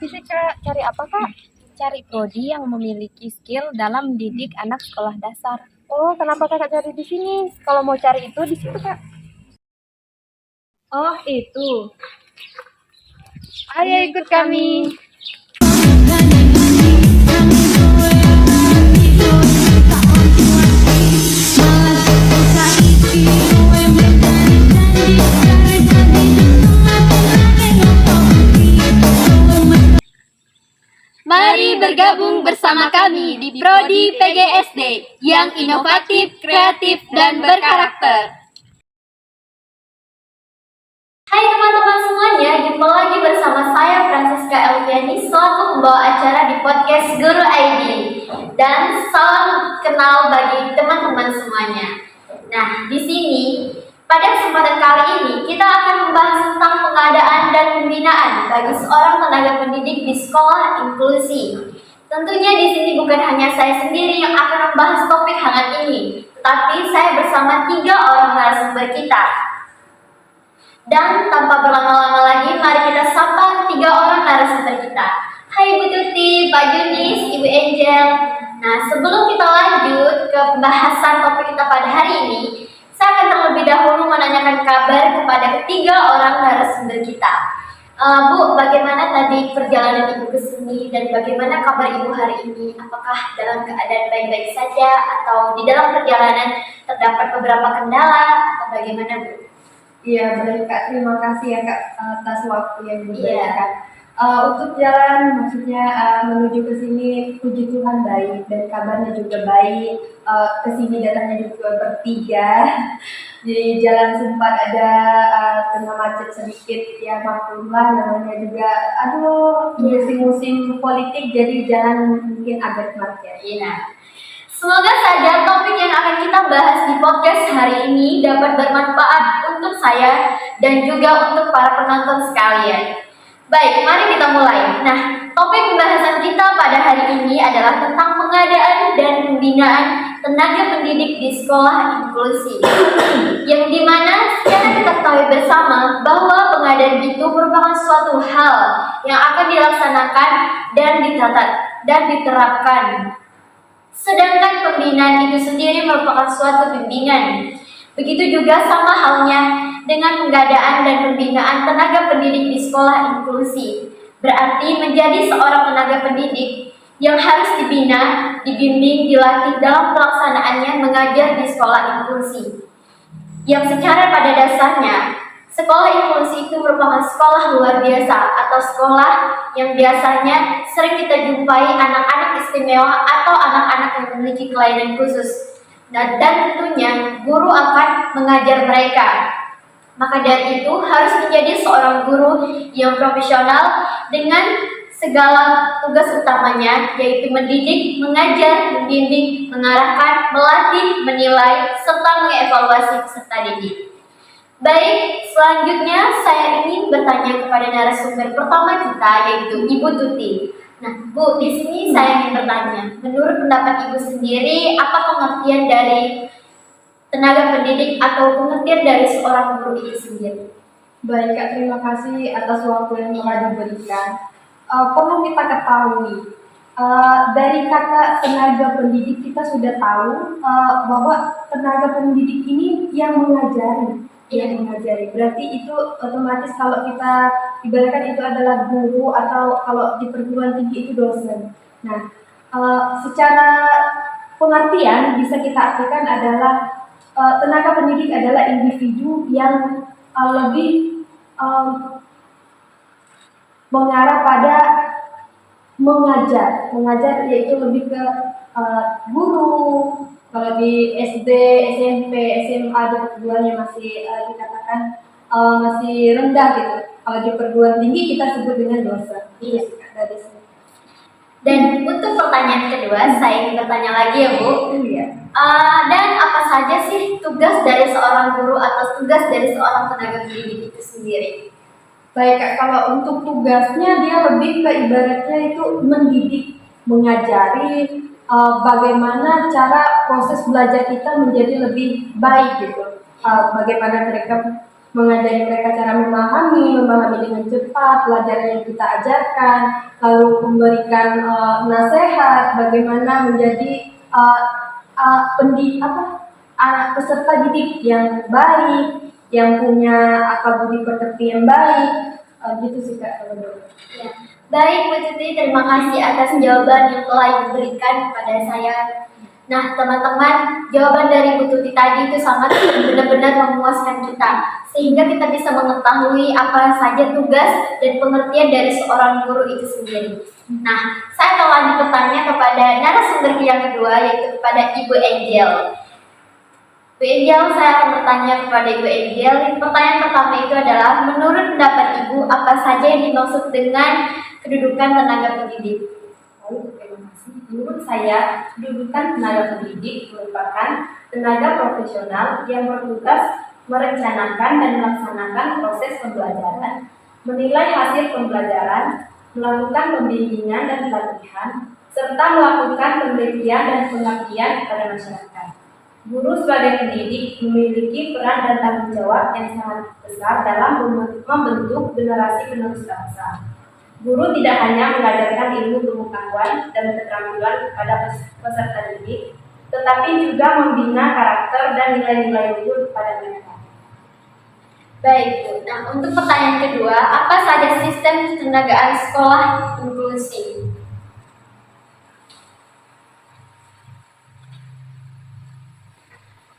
Bisa cari apa, Kak? Cari prodi yang memiliki skill dalam mendidik anak sekolah dasar. Oh, kenapa Kakak cari di sini? Kalau mau cari itu di situ, Kak. Oh, itu. Ayo ikut kami. Mari bergabung bersama kami di Prodi PGSD yang inovatif, kreatif, dan berkarakter. Hai teman-teman semuanya, jumpa lagi bersama saya Francisca Elviani selaku pembawa acara di podcast Guru ID. Dan salam kenal bagi teman-teman semuanya. Nah, di sini pada kesempatan kali ini kita akan membahas tentang pengadaan dan pembinaan bagi seorang tenaga pendidik di sekolah inklusi. Tentunya di sini bukan hanya saya sendiri yang akan membahas topik hangat ini, tetapi saya bersama 3 orang narasumber kita. Dan tanpa berlama-lama lagi, mari kita sapa 3 orang narasumber kita. Hai Bu Tuti, Pak Junis, Ibu Angel. Nah, sebelum kita lanjut ke pembahasan topik kita pada hari ini, saya akan terlebih dahulu menanyakan kabar kepada ketiga orang narasumber kita. Bu, bagaimana tadi perjalanan Ibu ke sini dan bagaimana kabar Ibu hari ini? Apakah dalam keadaan baik-baik saja atau di dalam perjalanan terdapat beberapa kendala atau bagaimana, Bu? Iya, baik Kak. Terima kasih ya Kak atas waktu yang diberikan. Untuk jalan, maksudnya menuju ke sini, puji Tuhan baik dan kabarnya juga baik. Ke sini datangnya juga bertiga. Jadi jalan sempat ada kena macet sedikit, ya maklumlah namanya juga. Aduh, musim-musim politik jadi jalan mungkin agak macet. Iya. Semoga saja topik yang akan kita bahas di podcast hari ini dapat bermanfaat untuk saya dan juga untuk para penonton sekalian. Baik, mari kita mulai. Nah, topik pembahasan kita pada hari ini adalah tentang pengadaan dan pembinaan tenaga pendidik di sekolah inklusi. Yang dimana secara kita ketahui bersama bahwa pengadaan itu merupakan suatu hal yang akan dilaksanakan dan ditata dan diterapkan. Sedangkan pembinaan itu sendiri merupakan suatu bimbingan. Begitu juga sama halnya dengan pengadaan dan pembinaan tenaga pendidik di sekolah inklusi. Berarti menjadi seorang tenaga pendidik yang harus dibina, dibimbing, dilatih dalam pelaksanaannya mengajar di sekolah inklusi. Yang secara pada dasarnya sekolah inklusi itu merupakan sekolah luar biasa atau sekolah yang biasanya sering kita jumpai anak-anak istimewa atau anak-anak yang memiliki kelainan khusus. Dan tentunya guru akan mengajar mereka. Maka dari itu harus menjadi seorang guru yang profesional dengan segala tugas utamanya, yaitu mendidik, mengajar, membimbing, mengarahkan, melatih, menilai, serta mengevaluasi peserta didik. Baik, selanjutnya saya ingin bertanya kepada narasumber pertama kita, yaitu Ibu Tuti. Nah, Bu, di sini saya ingin bertanya, menurut pendapat Ibu sendiri, apa pengertian dari tenaga pendidik atau pengertian dari seorang guru itu sendiri? Baik Kak, terima kasih atas waktu yang telah diberikan. Perlu kita ketahui, dari kata tenaga pendidik kita sudah tahu bahwa tenaga pendidik ini yang mengajari. Berarti itu otomatis kalau kita ibaratkan itu adalah guru atau kalau di perguruan tinggi itu dosen. Nah, secara pengertian bisa kita artikan adalah tenaga pendidik adalah individu yang lebih mengarah pada mengajar yaitu lebih ke guru. Kalau di SD, SMP, SMA di perguruannya masih dikatakan masih rendah gitu. Kalau di perguruan tinggi kita sebut dengan dosen. Iya. Dan untuk pertanyaan kedua, saya ingin bertanya lagi ya Bu. Iya. Dan apa saja sih tugas dari seorang guru atau tugas dari seorang tenaga pendidik itu sendiri? Baik Kak, kalau untuk tugasnya dia lebih ke ibaratnya itu mendidik, mengajari bagaimana cara proses belajar kita menjadi lebih baik gitu. Bagaimana mereka mengajari mereka cara memahami dengan cepat pelajaran yang kita ajarkan, lalu memberikan nasihat bagaimana menjadi anak peserta didik yang baik, yang punya akal budi pekerti yang baik, gitu sih Kak kalau boleh. Ya. Baik, Bu Tuti, terima kasih atas jawaban yang telah diberikan kepada saya. Nah, teman-teman, jawaban dari Bu Tuti tadi itu sangat benar-benar memuaskan kita, sehingga kita bisa mengetahui apa saja tugas dan pengertian dari seorang guru itu sendiri. Nah, saya akan lanjut bertanya kepada narasumber yang kedua, yaitu kepada Ibu Angel. Bu Angel, saya akan bertanya kepada Ibu Angel. Pertanyaan pertama itu adalah, menurut pendapat Ibu, apa saja yang dimaksud dengan kedudukan tenaga pendidik? Terima kasih. Menurut saya, kedudukan tenaga pendidik merupakan tenaga profesional yang bertugas merencanakan dan melaksanakan proses pembelajaran, menilai hasil pembelajaran, melakukan pembimbingan dan pelatihan, serta melakukan penelitian dan pengabdian kepada masyarakat. Guru sebagai pendidik memiliki peran dan tanggung jawab yang sangat besar dalam membentuk generasi penerus bangsa. Guru tidak hanya mengajarkan ilmu pengetahuan dan keterampilan kepada peserta didik, tetapi juga membina karakter dan nilai-nilai luhur kepada mereka. Baik, Bu. Nah, untuk pertanyaan kedua, apa saja sistem ketenagaan sekolah inklusi?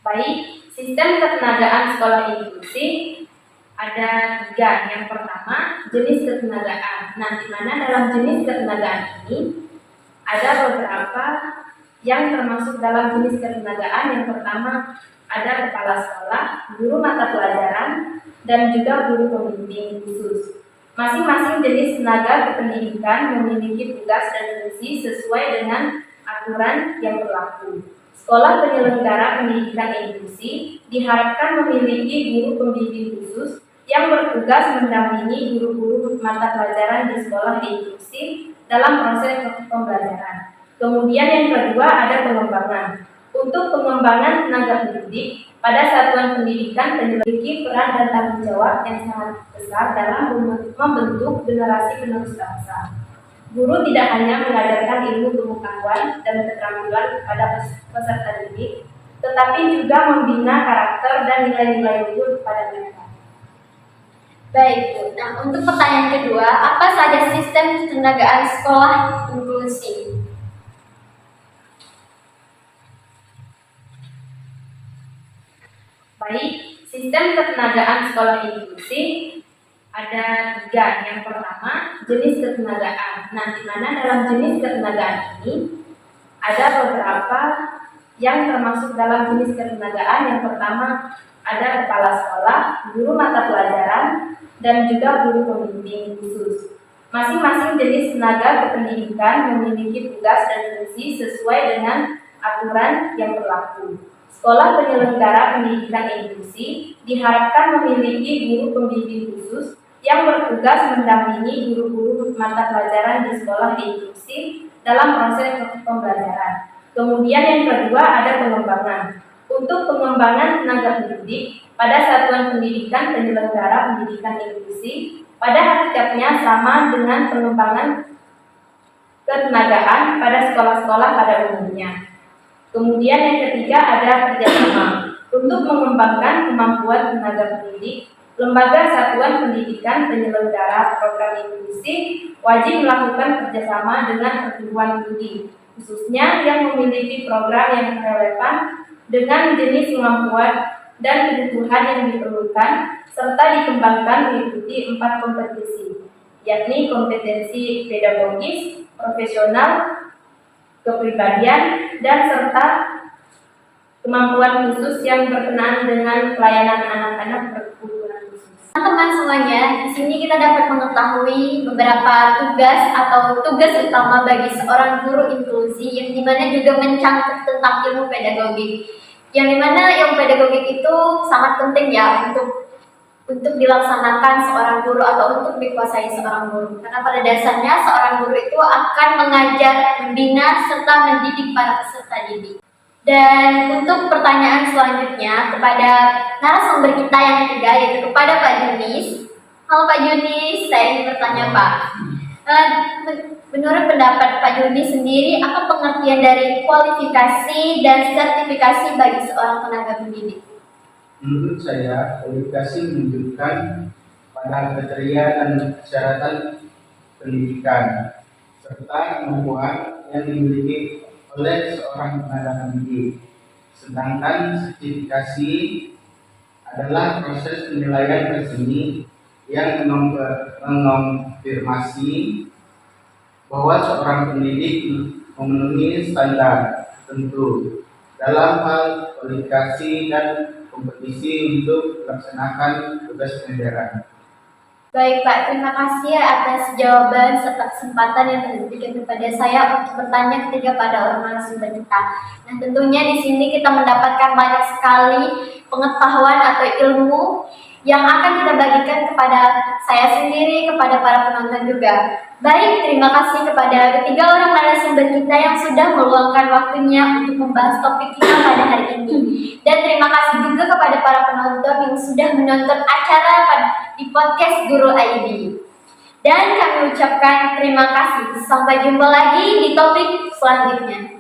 Baik, sistem ketenagaan sekolah inklusi ada 3. Yang pertama, jenis ketenagaan. Nah, di mana dalam jenis ketenagaan ini ada beberapa yang termasuk dalam jenis ketenagaan. Yang pertama, ada kepala sekolah, guru mata pelajaran, dan juga guru pembimbing khusus. Masing-masing jenis tenaga kependidikan memiliki tugas dan fungsi sesuai dengan aturan yang berlaku. Sekolah penyelenggara pendidikan inklusi diharapkan memiliki guru pembimbing khusus yang bertugas mendampingi guru-guru mata pelajaran di sekolah inklusi dalam proses pembelajaran. Kemudian yang kedua ada pengembangan. Untuk pengembangan tenaga pendidik pada satuan pendidikan memiliki peran dan tanggung jawab yang sangat besar dalam membentuk generasi penerus bangsa. Guru tidak hanya mengajarkan ilmu pengetahuan dan keterampilan kepada peserta didik, tetapi juga membina karakter dan nilai-nilai luhur kepada mereka. Baik, Bu. Nah, untuk pertanyaan kedua, apa saja sistem ketenagaan sekolah inklusi? Baik, sistem ketenagaan sekolah inklusi ada 3. Yang pertama, jenis ketenagaan. Nah, di mana dalam jenis ketenagaan ini ada beberapa yang termasuk dalam jenis ketenagaan. Yang pertama, ada kepala sekolah, guru mata pelajaran, dan juga guru pembimbing khusus. Masing-masing jenis tenaga kependidikan memiliki tugas dan fungsi sesuai dengan aturan yang berlaku. Sekolah penyelenggara pendidikan inklusi diharapkan memiliki guru pembimbing khusus yang bertugas mendampingi guru-guru mata pelajaran di sekolah inklusi dalam proses pembelajaran. Kemudian yang kedua ada pengembangan. Untuk pengembangan tenaga pendidik pada satuan pendidikan penyelenggara pendidikan inklusi pada hakikatnya sama dengan pengembangan ketenagaan pada sekolah-sekolah pada umumnya. Kemudian yang ketiga ada kerjasama. Untuk mengembangkan kemampuan tenaga pendidik, lembaga satuan pendidikan penyelenggara program inklusi wajib melakukan kerjasama dengan perguruan tinggi, khususnya yang memiliki program yang relevan dengan jenis kemampuan dan kebutuhan yang diperlukan, serta dikembangkan mengikuti 4 kompetensi, yakni kompetensi pedagogis, profesional, kepribadian, dan serta kemampuan khusus yang berkenaan dengan pelayanan anak-anak berkebutuhan khusus. Teman-teman semuanya, di sini kita dapat mengetahui beberapa tugas atau tugas utama bagi seorang guru inklusi yang dimana juga mencangkup tentang ilmu pedagogik. Yang dimana ilmu pedagogik itu sangat penting ya untuk dilaksanakan seorang guru atau untuk dikuasai seorang guru. Karena pada dasarnya seorang guru itu akan mengajar, membina, serta mendidik para peserta didik. Dan untuk pertanyaan selanjutnya kepada narasumber kita yang ketiga, yaitu kepada Pak Junis. Halo Pak Junis, saya ingin bertanya Pak. Menurut pendapat Pak Junis sendiri, apa pengertian dari kualifikasi dan sertifikasi bagi seorang tenaga pendidik? Menurut saya, kualifikasi menunjukkan pada kriteria dan persyaratan pendidikan serta kemampuan yang dimiliki oleh seorang tenaga pendidik. Sedangkan sertifikasi adalah proses penilaian resmi yang mengonfirmasi bahwa seorang pendidik memenuhi standar tertentu dalam hal kualifikasi dan kompetisi untuk melaksanakan tugas pengajaran. Baik Pak, terima kasih atas jawaban serta kesempatan yang diberikan kepada saya untuk bertanya ketiga pada orang narasumber kita. Nah tentunya di sini kita mendapatkan banyak sekali pengetahuan atau ilmu yang akan kita bagikan kepada saya sendiri, kepada para penonton juga. Baik, terima kasih kepada ketiga orang narasumber kita yang sudah meluangkan waktunya untuk membahas topik kita pada hari ini. Dan terima kasih juga kepada para penonton yang sudah menonton acara di podcast Guru ID. Dan kami ucapkan terima kasih. Sampai jumpa lagi di topik selanjutnya.